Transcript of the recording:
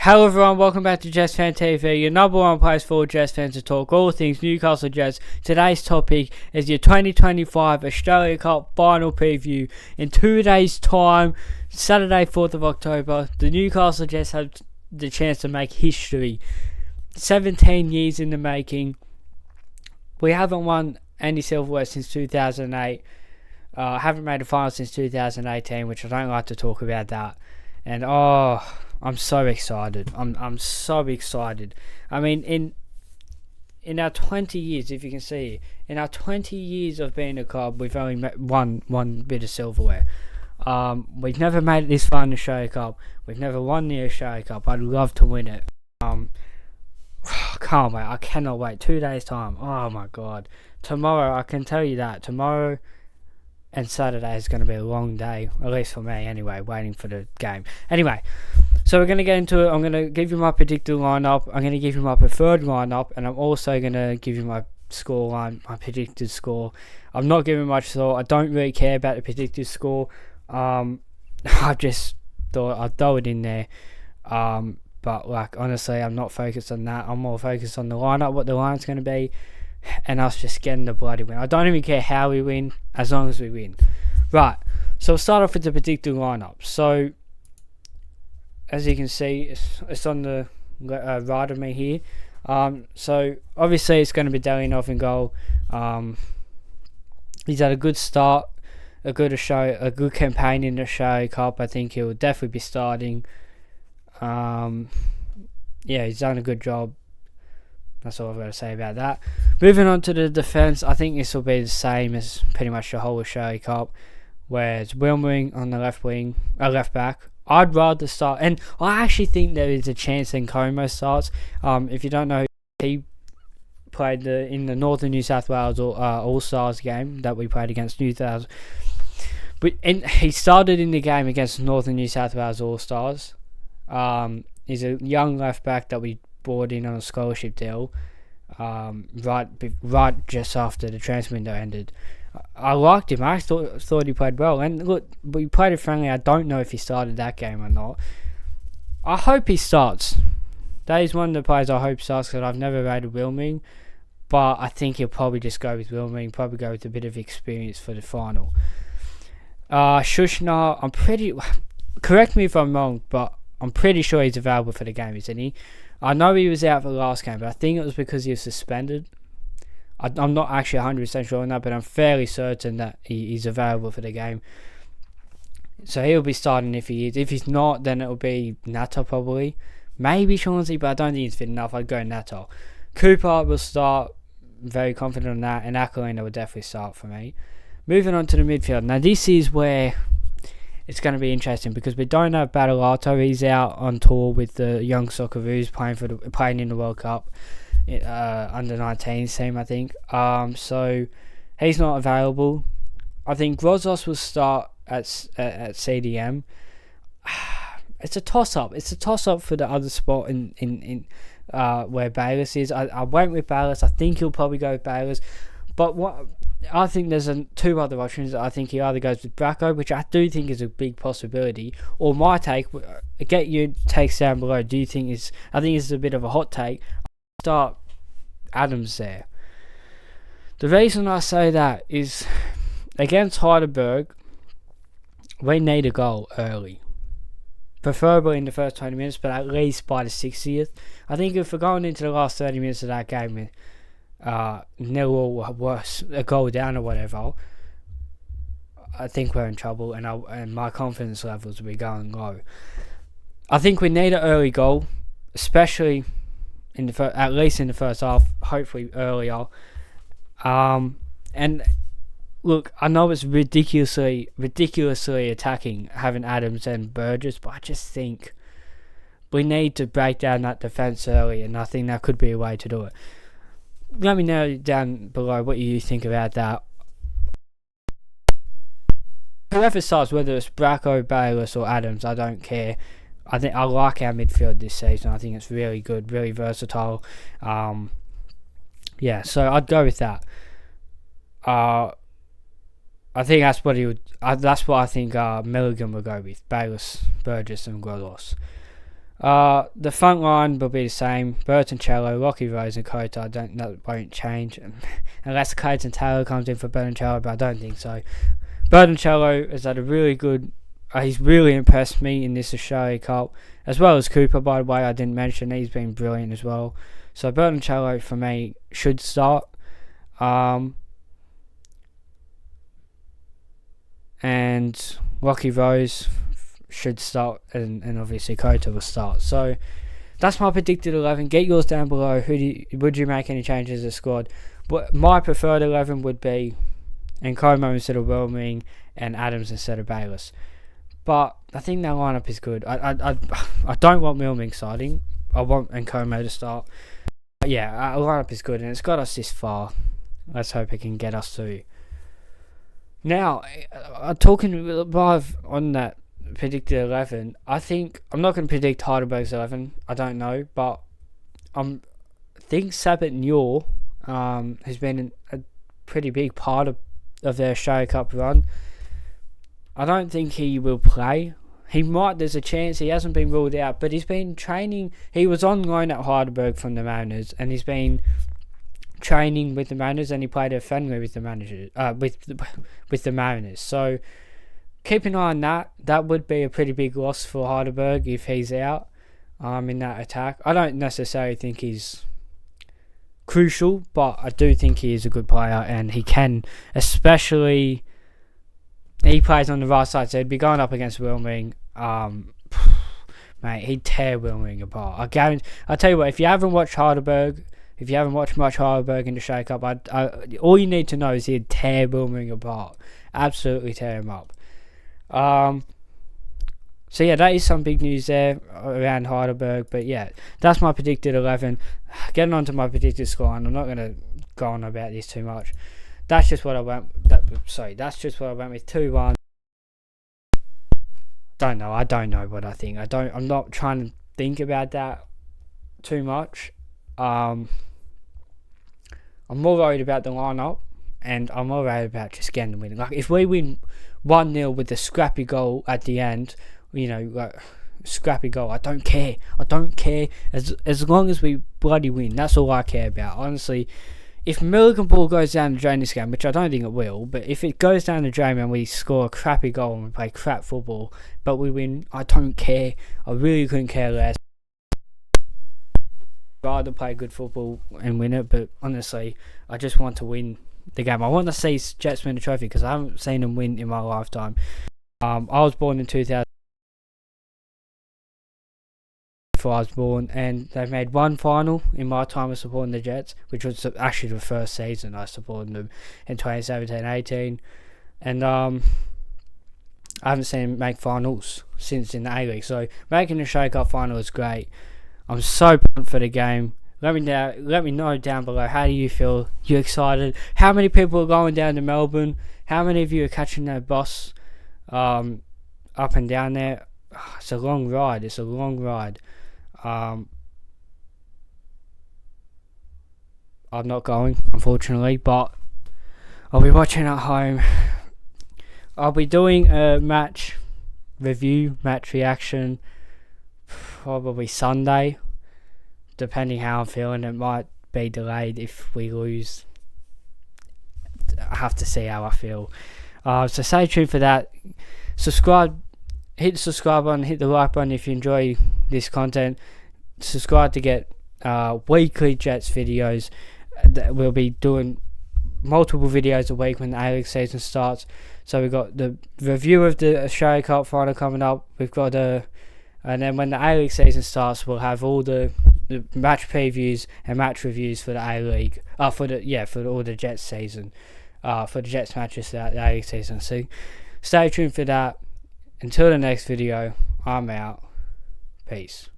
Hello everyone, welcome back to Jets Fan TV, your number one place for Jets fans to talk all things Newcastle Jets. Today's topic is your 2025 Australia Cup final preview. In 2 days' time, Saturday 4th of October, the Newcastle Jets have the chance to make history. 17 years in the making. We haven't won any silverware since 2008. Haven't made a final since 2018, which I don't like to talk about that. And I'm so excited. I'm so excited. I mean, in our 20 years, if you can see, in our 20 years of being a club, we've only won one bit of silverware. We've never made it this far in the Australia Cup. We've never won the Australia Cup. I'd love to win it. Can't wait. I cannot wait. 2 days time. Oh my god. Tomorrow, I can tell you that. Tomorrow and Saturday is going to be a long day, at least for me anyway, waiting for the game. Anyway, so we're going to get into it. I'm going to give you my predicted lineup. I'm going to give you my preferred lineup, and I'm also going to give you my score line, my predicted score. I'm not giving much thought. I don't really care about the predicted score. I just thought I'd throw it in there. But like honestly, I'm not focused on that. I'm more focused on the lineup, what the line's going to be, and us just getting the bloody win. I don't even care how we win, as long as we win. Right, so we'll start off with the predicted lineup. So, as you can see, it's on the right of me here. So, obviously, it's going to be Delianov in goal. He's had a good start, a good campaign in the Australia Cup. I think he'll definitely be starting. He's done a good job. That's all I've got to say about that. Moving on to the defence, I think this will be the same as pretty much the whole Australia Cup, where it's Wilmering on the left back. I'd rather start, and I actually think there is a chance Nkomo starts. If you don't know, he played in the Northern New South Wales All-Stars game that we played against Newcastle. And he started in the game against Northern New South Wales All-Stars. He's a young left back that we brought in on a scholarship deal right just after the transfer window ended. I liked him. I thought he played well, and look, we played it friendly. I don't know if he started that game or not. I hope he starts. That is one of the players I hope starts, because I've never rated Wilming, but I think he'll probably just go with Wilming, probably go with a bit of experience for the final. Schuschner, correct me if I'm wrong, but I'm pretty sure he's available for the game, isn't he? I know he was out for the last game, but I think it was because he was suspended. I'm not actually 100% sure on that, but I'm fairly certain that he's available for the game. So he'll be starting if he is. If he's not, then it'll be Nato probably. Maybe Chauncey, but I don't think he's fit enough. I'd go Nato. Cooper will start. Very confident on that. And Aquilina will definitely start for me. Moving on to the midfield. Now this is where it's going to be interesting, because we don't have Battleato. He's out on tour with the young Socceroos playing in the World Cup under 19s team, I think. So he's not available. I think Grozos will start at CDM. It's a toss up. It's a toss up for the other spot in where Bayless is. I went with Bayless. I think he'll probably go with Bayless, but what I think there's two other options. I think he either goes with Bracco, which I do think is a big possibility, or my take. Get your takes down below. Do you think I think it's a bit of a hot take. Start Adams there. The reason I say that is against Heidelberg, we need a goal early, preferably in the first 20 minutes, but at least by the 60th. I think if we're going into the last 30 minutes of that game with nil or worse, a goal down or whatever, I think we're in trouble, and my confidence levels will be going low. I think we need an early goal, especially at least in the first half, hopefully earlier. And look, I know it's ridiculously attacking having Adams and Burgess, but I just think we need to break down that defence early, and I think that could be a way to do it. Let me know down below what you think about that. Whoever starts, whether it's Bracco, Bayless or Adams, I don't care. I think I like our midfield this season. I think it's really good, really versatile. So I'd go with that. I think that's what he would. That's what I think Milligan will go with: Bayless, Burgess, and Grolos. The front line will be the same. Bertoncello, Lockie Rose and Kota. That won't change. Unless Clayton Taylor comes in for Bertoncello, but I don't think so. Bertoncello has had a really good... he's really impressed me in this Australia Cup. As well as Cooper, by the way, I didn't mention. He's been brilliant as well. So Bertoncello, for me, should start. And Lockie Rose should start, and obviously Kota will start. So that's my predicted 11. Get yours down below. Would you make any changes to the squad? But my preferred 11 would be Nkomo instead of Wilming and Adams instead of Bayliss. But I think that lineup is good. I don't want Wilming starting. I want Nkomo to start. But yeah, our lineup is good, and it's got us this far. Let's hope it can get us through. Now, talking live on that predicted 11, I think I'm not going to predict Heidelberg's 11. I don't know, but I think Sabit Newell has been a pretty big part of their Australia Cup run. I don't think he will play. He might. There's a chance. He hasn't been ruled out, but he's been training. He was on loan at Heidelberg from the Mariners, and he's been training with the Mariners, and he played a friendly with the managers, with the Mariners. So keep an eye on that. That would be a pretty big loss for Heidelberg if he's out in that attack. I don't necessarily think he's crucial, but I do think he is a good player, and he can, especially he plays on the right side, so he'd be going up against Wilming. Mate, he'd tear Wilming apart. I tell you what, if you haven't watched Heidelberg, if you haven't watched much Heidelberg in the Shake Up, all you need to know is he'd tear Wilming apart. Absolutely tear him up. So yeah, that is some big news there around Heidelberg. But yeah, that's my predicted 11. Getting on to my predicted score, and I'm not going to go on about this too much. That's just what I went. That's just what I went with. 2-1. I don't know what I think. I'm not trying to think about that too much. I'm more worried about the lineup, and I'm more worried about just getting the win. Like, if we win 1-0 with a scrappy goal at the end, scrappy goal, I don't care. As long as we bloody win, that's all I care about. Honestly, if Milligan Ball goes down the drain this game, which I don't think it will, but if it goes down the drain and we score a crappy goal and we play crap football, but we win, I don't care. I really couldn't care less. I'd rather play good football and win it, but honestly, I just want to win the game. I want to see Jets win the trophy because I haven't seen them win in my lifetime. I was born in 2000. Before I was born, and they've made one final in my time of supporting the Jets, which was actually the first season I supported them in 2017-18, and I haven't seen them make finals since in the A-League. So making the Shake Up final is great. I'm so pumped for the game. Let me know down below, how do you feel? You excited? How many people are going down to Melbourne? How many of you are catching their bus up and down there? It's a long ride. I'm not going, unfortunately, but I'll be watching at home. I'll be doing a match review, match reaction, probably Sunday, depending how I'm feeling. It might be delayed if we lose. I have to see how I feel. So stay tuned for that. Subscribe. Hit the subscribe button, hit the like button if you enjoy this content. Subscribe to get weekly Jets videos. We'll be doing multiple videos a week when the A-League season starts. So we've got the review of the Australia Cup final coming up. We've got and then when the A-League season starts, we'll have all the match previews and match reviews for the A-League. For all the Jets season. For the Jets matches throughout the A-League season. So stay tuned for that. Until the next video, I'm out. Peace.